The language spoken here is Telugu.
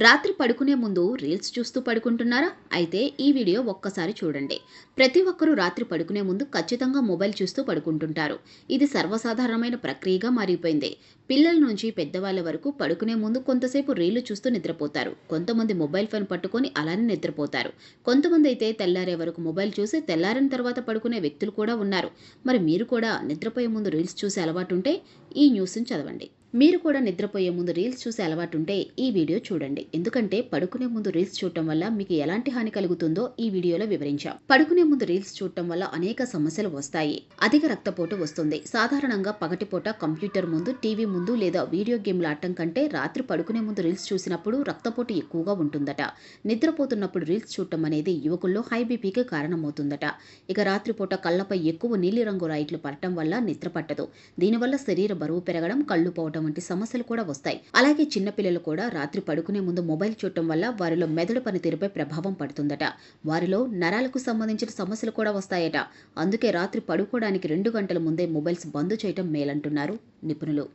రాత్రి పడుకునే ముందు రీల్స్ చూస్తూ పడుకుంటున్నారా? అయితే ఈ వీడియో ఒక్కసారి చూడండి. ప్రతి ఒక్కరూ రాత్రి పడుకునే ముందు ఖచ్చితంగా మొబైల్ చూస్తూ పడుకుంటుంటారు. ఇది సర్వసాధారణమైన ప్రక్రియగా మారిపోయింది. పిల్లల నుంచి పెద్దవాళ్ల వరకు పడుకునే ముందు కొంతసేపు రీళ్లు చూస్తూ నిద్రపోతారు. కొంతమంది మొబైల్ ఫోన్ పట్టుకొని అలానే నిద్రపోతారు. కొంతమంది అయితే తెల్లారే వరకు మొబైల్ చూసి తెల్లారిన తర్వాత పడుకునే వ్యక్తులు కూడా ఉన్నారు. మరి మీరు కూడా నిద్రపోయే ముందు రీల్స్ చూసే అలవాటుంటే ఈ న్యూస్ని చదవండి. మీరు కూడా నిద్రపోయే ముందు రీల్స్ చూసే అలవాటుంటే ఈ వీడియో చూడండి. ఎందుకంటే పడుకునే ముందు రీల్స్ చూడటం వల్ల మీకు ఎలాంటి హాని కలుగుతుందో ఈ వీడియోలో వివరించాం. పడుకునే ముందు రీల్స్ చూడటం వల్ల అనేక సమస్యలు వస్తాయి. అధిక రక్తపోటు వస్తుంది. సాధారణంగా పగటిపూట కంప్యూటర్ ముందు, టీవీ ముందు లేదా వీడియో గేమ్లు ఆడటం కంటే రాత్రి పడుకునే ముందు రీల్స్ చూసినప్పుడు రక్తపోటు ఎక్కువగా ఉంటుందట. నిద్రపోతున్నప్పుడు రీల్స్ చూడటం అనేది యువకుల్లో హై బీపీకి కారణమవుతుందట. ఇక రాత్రిపూట కళ్లపై ఎక్కువ నీలిరంగు లైట్లు పడటం వల్ల నిద్ర పట్టదు. దీనివల్ల శరీర బరువు పెరగడం, కళ్ళు పోవడం వంటి సమస్యలు కూడా వస్తాయి. అలాగే చిన్నపిల్లలు కూడా రాత్రి పడుకునే ముందు మొబైల్ చూడటం వల్ల వారిలో మెదడు పనితీరుపై ప్రభావం పడుతుందట. వారిలో నరాలకు సంబంధించిన సమస్యలు కూడా వస్తాయట. అందుకే రాత్రి పడుకోవడానికి 2 గంటల ముందే మొబైల్స్ బంద్ చేయటం మేలంటున్నారు నిపుణులు.